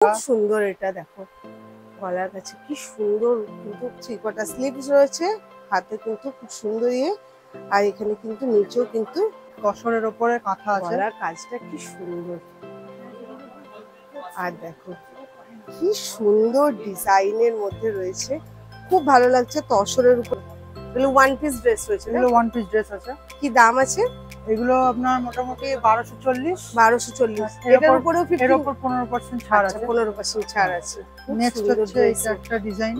খুব সুন্দর এটা দেখো গলার কাছে কি সুন্দর কিন্তু থ্রি-কোয়ার্টার স্লিভস রয়েছে হাতে কিন্তু খুব সুন্দর আর এখানে কিন্তু নিচেও কিন্তু তসরের উপরে কাঁথা আছে গলার কাজটা কি সুন্দর আর দেখো কি সুন্দর ডিজাইনের মধ্যে রয়েছে খুব ভালো লাগছে তসরের উপর এগুলো ওয়ান পিস ড্রেস রয়েছে এগুলো ওয়ান পিস ড্রেস আছে কি দাম আছে এগুলো আপনার মোটামুটি 1240 1240 এটার উপরেও এর উপর 15% ছাড় আছে 15% ছাড় আছে নেক্সট হচ্ছে এটা একটা ডিজাইন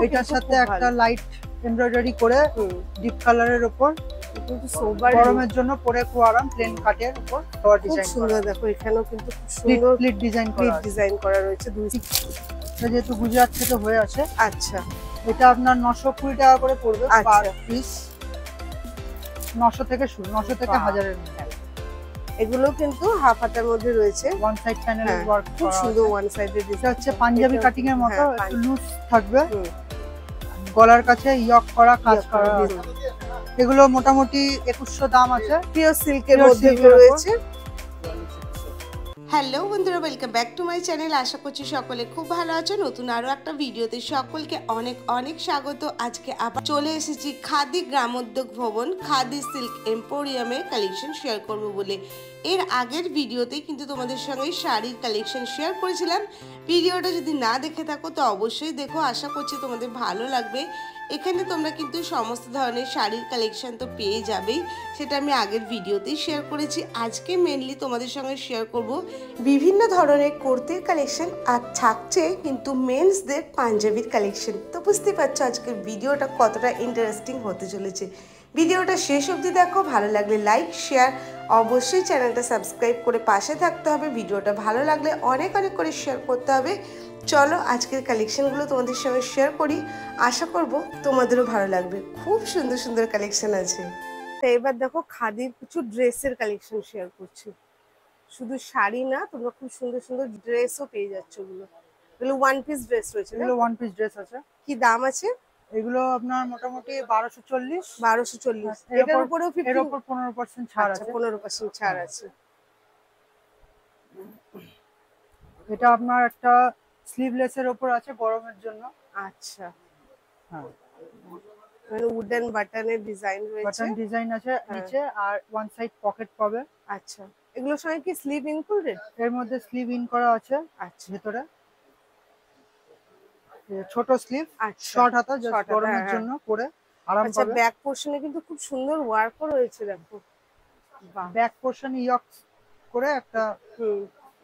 এটার সাথে একটা লাইট এমব্রয়ডারি করে ডিপ কালারের উপর কিন্তু সোবার গরমের জন্য পরে খুব আরাম প্লেন কাটের উপর ফ্লাওয়ার ডিজাইন সুন্দর দেখো এখানেও কিন্তু খুব সুন্দর প্লিট ডিজাইন করা রয়েছে দুই যেহেতু গুজরাট থেকে হয়ে আছে আচ্ছা এটা আপনার 920 টাকা করে পড়বে পার পিস 900 থেকে শুরু 900 থেকে 1000 এর মধ্যে এগুলো কিন্তু হাফ হাতার মধ্যে রয়েছে ওয়ান সাইড প্যানেলের ওয়ার্ক খুব সুন্দর ওয়ান সাইডের ডিজাইন হচ্ছে পাঞ্জাবি কাটিং এর মতো একটু লুজ থাকবে গলার কাছে ইয়ক করা কাজ করা এগুলো মোটামুটি 2100 দাম আছে পিওর সিল্কের মধ্যে রয়েছে হ্যালো বন্ধুরা welcome back to my channel আশা করছি সকলে খুব ভালো আছো নতুন আরও একটা ভিডিওতে সকলকে অনেক অনেক স্বাগত আজকে আবার চলে এসেছি খাদি গ্রামোদ্যোগ ভবন খাদি সিল্ক এম্পোরিয়ামের কালেকশন শেয়ার করব বলে এর আগের ভিডিওতে কিন্তু তোমাদের সঙ্গে শাড়ির কালেকশন শেয়ার করেছিলাম ভিডিওটা যদি না দেখে থাকো তো অবশ্যই দেখো আশা করছি তোমাদের ভালো লাগবে এখানে তোমরা কিন্তু সমস্ত ধরনের শাড়ির কালেকশন তো পেয়ে যাবেই সেটা আমি আগের ভিডিওতেই শেয়ার করেছি আজকে মেনলি তোমাদের সঙ্গে শেয়ার করব বিভিন্ন ধরনের কুর্তির কালেকশন আর থাকছে কিন্তু মেন্সদের পাঞ্জাবির কালেকশন তো বুঝতে পারছো আজকের ভিডিওটা কতটা ইন্টারেস্টিং হতে চলেছে ভিডিওটা শেষ অবধি দেখো ভালো লাগলে লাইক শেয়ার অবশ্যই চ্যানেলটা সাবস্ক্রাইব করে পাশে থাকতে হবে ভিডিওটা ভালো লাগলে অনেক অনেক করে শেয়ার করতে হবে চলো আজকের কালেকশনগুলো তোমাদের সঙ্গে শেয়ার করি আশা করব তোমাদেরও ভালো লাগবে খুব সুন্দর সুন্দর কালেকশন আছে তো এবার দেখো খাদির কিছু ড্রেসের কালেকশন শেয়ার করছি শুধু শাড়ি না তোমরা খুব সুন্দর সুন্দর ড্রেসও পেয়ে যাচ্ছ এগুলো ওয়ান পিস ড্রেস রয়েছে এগুলো ওয়ান পিস ড্রেস আছে কি দাম আছে এগুলো আপনার মোটামুটি 1240 এটার উপরেও এর উপর 15% ছাড় আছে 15% ছাড় আছে এটা আপনার একটা স্লিভলেস এর উপর আছে গরমের জন্য আচ্ছা হ্যাঁ মানে উডেন বাটনের ডিজাইন রয়েছে বাটন ডিজাইন আছে নিচে আর ওয়ান সাইড পকেট পাবে আচ্ছা এগুলোর সঙ্গে কি স্লিভ ইনক্লুডেড এর মধ্যে স্লিভ ইন করা আছে আচ্ছা ভিতরে ছোট স্লিভ শর্ট হাতা জাস্ট গরমের জন্য পরে আরাম আচ্ছা পাবে ব্যাক পোরশনে কিন্তু খুব সুন্দর ওয়ার্কও রয়েছে দেখো ব্যাক পোরশন ইয়ক করে একটা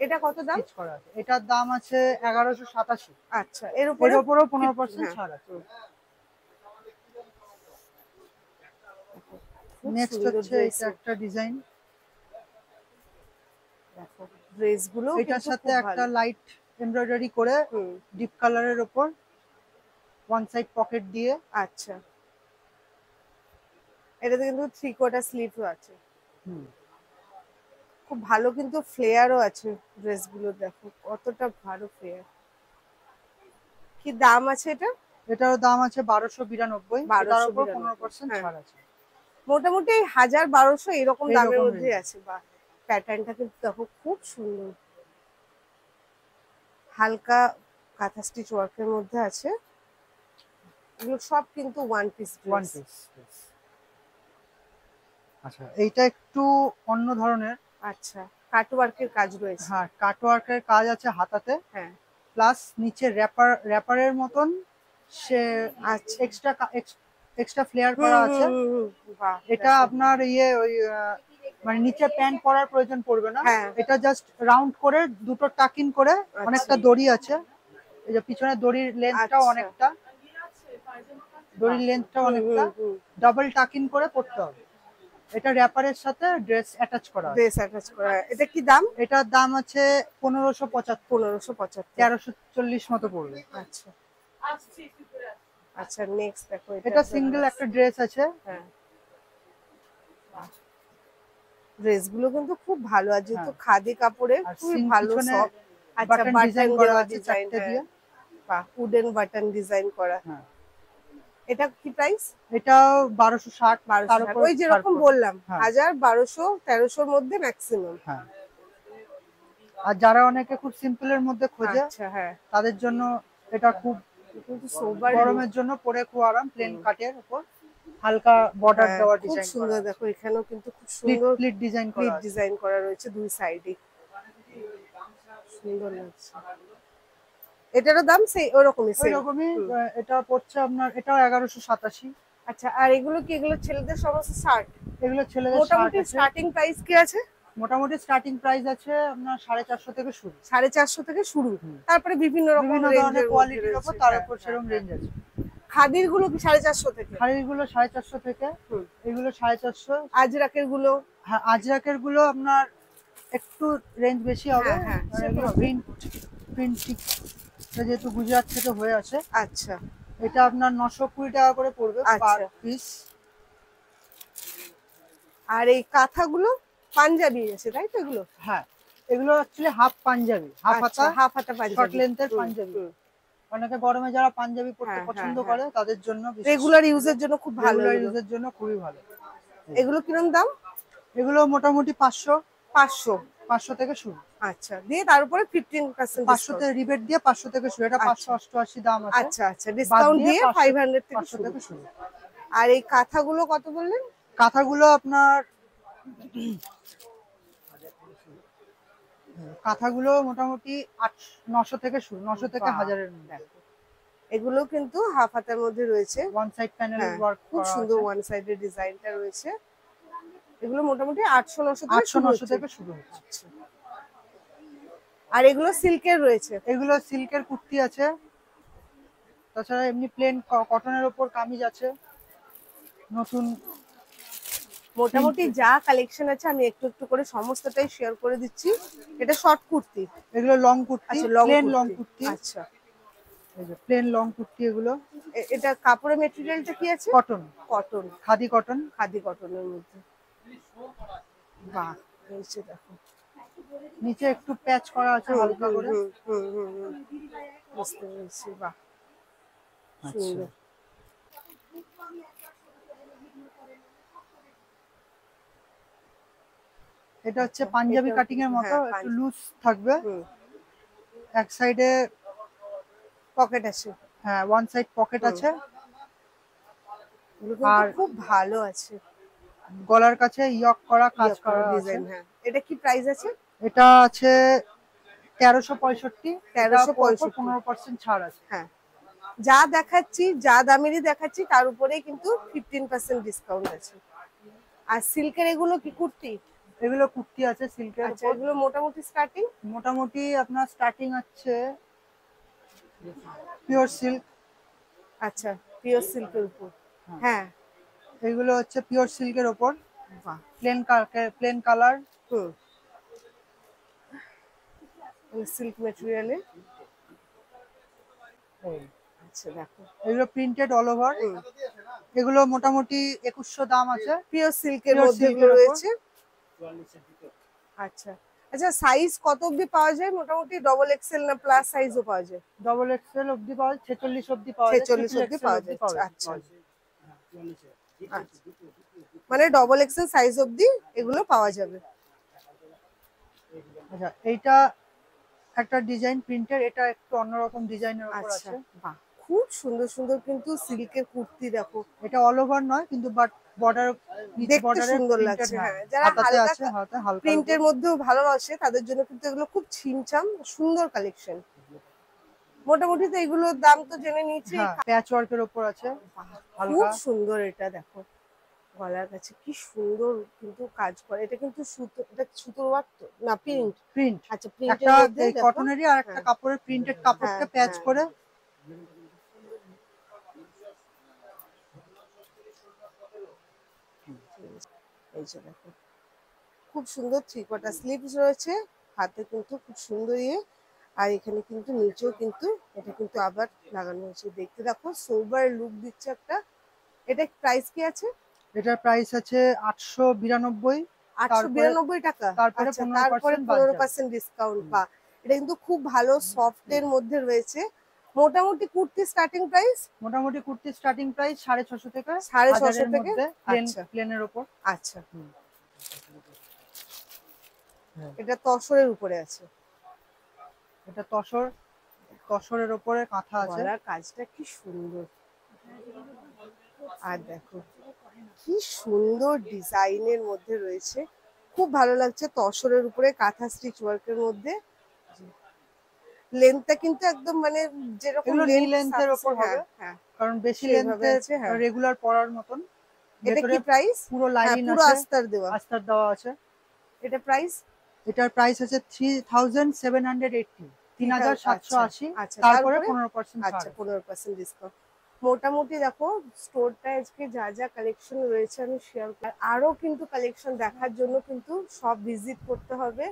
এটা কত দাম স্টিচ করা আছে এটার দাম আছে 1187 আচ্ছা এর উপরেও 15% ছাড় আছে নেক্সট হচ্ছে এটা একটা ডিজাইন দেখো ড্রেসগুলো এটার সাথে একটা লাইট এমব্রয়ডারি করে ডিপ কালারের উপর ওয়ান সাইড পকেট দিয়ে আচ্ছা এটাতে কিন্তু থ্রি-কোয়ার্টার স্লিভও আছে খুব ভালো কিন্তু ফ্লেয়ারও আছে ড্রেসগুলো দেখো কতটা ভালো ফ্লেয়ার কি দাম আছে এটার দাম আছে 1292 তার উপর 15% ছাড় আছে মোটামুটি 1000-1200 এরকম দামের মধ্যে আছে বা প্যাটার্নটা কিন্তু দেখো খুব সুন্দর হালকা কাঁথা স্টিচ ওয়ার্কের মধ্যে আছে এগুলো সব কিন্তু ওয়ান পিস আচ্ছা এইটা একটু অন্য ধরনের আচ্ছা কাট ওয়ার্কের কাজ রয়েছে হ্যাঁ কাট ওয়ার্কের কাজ আছে হাতাতে হ্যাঁ প্লাস নিচে র্যাপারের মতন সে এক্সট্রা ফ্লেয়ার করা আছে এটা আপনার ওই মানে নিচে প্যান্ট পরার প্রয়োজন পড়বে না এটা জাস্ট রাউন্ড করে দুটো টাকিন করে অনেকটা দড়ি আছে এই যে পিছনে দড়ির লেন্থটাও অনেকটা ডাবল টাকিন করে পড়তে হবে এটা র্যাপারের সাথে ড্রেস অ্যাটাচ করা এটা কি দাম এটার দাম আছে 1575 1340 মতো পড়বে আচ্ছা আচ্ছা নেক্সট দেখো এটা সিঙ্গেল একটা ড্রেস আছে হ্যাঁ ড্রেসগুলো কিন্তু খুব ভালো আর যেহেতু খাদি কাপড়ে খুব ভালো সফট আচ্ছা বাটন করা আছে চারটে দিয়ে বাহ উডেন বাটন ডিজাইন করা হ্যাঁ এটা কি প্রাইস এটা 1260 তার উপর ওই যেরকম বললাম 1000 1200 1300 এর মধ্যে ম্যাক্সিমাম হ্যাঁ আর যারা অনেকে খুব সিম্পলের মধ্যে খোঁজে আচ্ছা হ্যাঁ তাদের জন্য এটা খুব কিন্তু সোবার গরমের জন্য পরে খুব আরাম। প্লেন কাটের উপর হালকা বর্ডার দেওয়া ডিজাইন, খুব সুন্দর। দেখো এখানেও কিন্তু খুব সুন্দর প্লিট ডিজাইন করা রয়েছে দুই সাইডে, সুন্দর লাগছে। এটারও দাম সেই ওরকমই এটা পড়ছে আপনার, এটাও 1187। আচ্ছা, আর এগুলো কি, এগুলো ছেলেদের সমস্ত শার্ট? এগুলো ছেলেদের মোটামুটি স্টার্টিং প্রাইস কি আছে? মোটামুটি স্টার্টিং প্রাইস আছে আপনার 450 থেকে শুরু। 450 থেকে শুরু, তারপরে বিভিন্ন ধরনের কোয়ালিটির উপর তার উপর সেরকম রেঞ্জ আছে। খাদির গুলো কি 450 থেকে? খাদির গুলো 450 থেকে, এগুলো 450। আজরাকের গুলো? হ্যাঁ, আজরাকের গুলো আপনার একটু রেঞ্জ বেশি হবে। হ্যাঁ এগুলো প্রিন্ট যেহেতু গুজরাট থেকে হয়ে আছে। আচ্ছা, এটা আপনার 920 টাকা করে পড়বে পার পিস। আর এই কাঁথাগুলো পাঞ্জাবি আছে তাই তো এগুলো? হ্যাঁ, এগুলো অ্যাকচুয়ালি হাফ পাঞ্জাবি, হাফ হাতা পাঞ্জাবি, শর্ট লেন্থের পাঞ্জাবি। অনেকে গরমে যারা পাঞ্জাবি পরতে পছন্দ করে তাদের জন্য, রেগুলার ইউজের জন্য খুব ভালো, রেগুলার ইউজের জন্য খুবই ভালো। এগুলো কিরকম দাম? এগুলো মোটামুটি 500 থেকে শুরু। আচ্ছা, দিয়ে তার উপরে 15% 500 তে রিবেট দিয়ে 500 থেকে শুরু। এটা 588 দাম আছে। আচ্ছা আচ্ছা, ডিসকাউন্ট দিয়ে 500 থেকে শুরু। আর এই কাঁথাগুলো কত বললেন? কাঁথাগুলো আপনার মোটামুটি 900 থেকে শুরু, 900 থেকে 1000 এর মধ্যে। এগুলো কিন্তু হাফ হাতার মধ্যে রয়েছে, ওয়ান সাইড প্যানেল ওয়ার্ক, খুব সুন্দর ওয়ান সাইডের ডিজাইনটা রয়েছে। এগুলো মোটামুটি 800-900 থেকে শুরু হচ্ছে। আর এগুলো সিল্কের রয়েছে? এগুলো সিল্কের কুর্তি আছে, তাছাড়া এমনি প্লেন কটনের উপর কামিজ আছে নতুন। মোটামুটি যা কালেকশন আছে আমি একটু একটু করে সমস্তটাই শেয়ার করে দিচ্ছি। এটা শর্ট কুর্তি, এগুলো long kurti, plain long kurti. আচ্ছা, এই যে প্লেন লং কুর্তি এগুলো। এটা কাপড়ের ম্যাটেরিয়ালটা কি আছে? কটন, খাদি কটনের মধ্যে। বাহ, নিচে দেখো, নিচে একটু প্যাচ করা আছে হালকা করে। বুঝতে পেরেছি, বাহ সুন্দর। এটা হচ্ছে পাঞ্জাবি কাটিং এর মতো, একটু লুজ থাকবে। এক সাইডে পকেট আছে, হ্যাঁ ওয়ান সাইড পকেট আছে। আর খুব ভালো আছে, গলার কাছে ইয়ক করা কাজ করা ডিজাইন। হ্যাঁ, এটা কি প্রাইস আছে? এটা আছে 1365। 15% ছাড় আছে। হ্যাঁ, যা দেখাচ্ছি, যা দামেরই দেখাচ্ছি তার উপরেই কিন্তু 15% ডিসকাউন্ট আছে। আর সিল্কের এগুলো কি কুর্তি? এগুলো কুর্তি আছে সিল্কের। আচ্ছা, এগুলো মোটামুটি আপনার স্টার্টিং আছে পিওর সিল্ক। আচ্ছা, পিওর সিল্কের উপর। হ্যাঁ, এগুলো হচ্ছে পিওর সিল্কের উপর, বাহ প্লেন কালার। সিল্ক ম্যাটেরিয়ালে। আচ্ছা দেখো, এগুলো প্রিন্টেড অল ওভার। এগুলো মোটামুটি 2100 দাম আছে। পিওর সিল্কের মধ্যে রয়েছে। আচ্ছা আচ্ছা, সাইজ কত অবধি পাওয়া যায়? মোটামুটি ডবল এক্সেল না প্লাস সাইজও পাওয়া যায়? ডবল এক্সেল অবধি পাওয়া যায়, 46 অবধি পাওয়া যায়, 46 অবধি পাওয়া যায়। আচ্ছা, মানে ডবল এক্সেল সাইজ অবধি এগুলো পাওয়া যাবে। আচ্ছা, এইটা একটা ডিজাইন প্রিন্টের, এটা একটু অন্যরকম ডিজাইনের উপর আছে। বাহ, খুব সুন্দর সুন্দর কিন্তু সিল্কের কুর্তি দেখো। এটা অল ওভার নয় কিন্তু বাট বর্ডার, দেখতে সুন্দর লাগছে। হ্যাঁ, যারা হালকা প্রিন্টের মধ্যেও ভালোবাসে তাদের জন্য কিন্তু এগুলো খুব ছিমছাম সুন্দর কালেকশন। মোটামুটি তো এগুলোর দাম তো জেনে নিয়েছি। প্যাচ ওয়ার্কের উপর আছে, খুব সুন্দর। এটা দেখো, গলার কাছে কি সুন্দর কিন্তু কাজ করে। এটা কিন্তু সুতো, এটা সুতোর ওয়ার্ক তো না প্রিন্ট? আচ্ছা, প্রিন্টের মধ্যে কটনেরই আর একটা কাপড়ের প্রিন্টেড কাপড়কে প্যাচ করে। এই যে দেখো, খুব সুন্দর থ্রি কোয়ার্টার স্লিভস রয়েছে, হাতে কিন্তু খুব সুন্দর আর এখানে কিন্তু নিচেও কিন্তু এটা কিন্তু আবার লাগানো হয়েছে। দেখতে দেখো সোবার লুক দিচ্ছে একটা। এটা প্রাইস কি আছে? এটার প্রাইস আছে 892 টাকা। তারপরে 15% ডিসকাউন্ট। বা এটা কিন্তু খুব ভালো সফট এর মধ্যে রয়েছে। মোটামুটি কুর্তি স্টার্টিং প্রাইস 650 থেকে 650 থেকে প্লেনের উপর। আচ্ছা, এটা তসরের উপরে আছে। এটা তসরের উপরে কাঁথা আছে। গলার কাজটা কি সুন্দর, আর দেখো কি সুন্দর ডিজাইনের মধ্যে রয়েছে, খুব ভালো লাগছে। তসরের উপরে কাঁথা স্টিচ ওয়ার্কের মধ্যে, লেন্থটা কিন্তু একদম মানে যেরকম লেন্থের উপর হবে, কারণ বেশি লেন্থে রেগুলার পরার মতন। এটা কি প্রাইস? পুরো লাইনিং পুরো আছে, আস্তর দেওয়া আছে। এটা প্রাইস? এটার প্রাইস আছে 3780, 3780। আচ্ছা, তারপরে 15% আচ্ছা 15% ডিসকাউন্ট। মোটামুটি দেখো স্টোরটা আজকে যা যা কালেকশন রয়েছে আমি শেয়ার করি। আরো কিন্তু কালেকশন দেখার জন্য কিন্তু সব ভিজিট করতে হবে।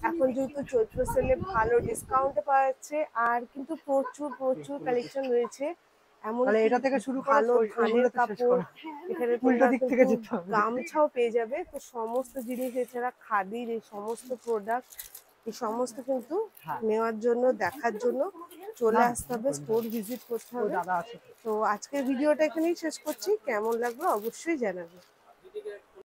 এখন যেহেতু চৈত্র সেলে ভালো ডিসকাউন্টে পাওয়া যাচ্ছে, আর কিন্তু প্রচুর প্রচুর কালেকশন রয়েছে। এমন এটা থেকে শুরু করে ভালো ধানের কাপড়, এখানে উল্টো দিক থেকে যেতে হবে, গামছাও পেয়ে যাবে। তো সমস্ত জিনিস, এছাড়া খাদির এই সমস্ত প্রোডাক্ট, এই সমস্ত কিন্তু নেওয়ার জন্য, দেখার জন্য চলে আসতে হবে, স্টোর ভিজিট করতে হবে। তো আজকের ভিডিওটা এখানেই শেষ করছি, কেমন লাগলো অবশ্যই জানাবে।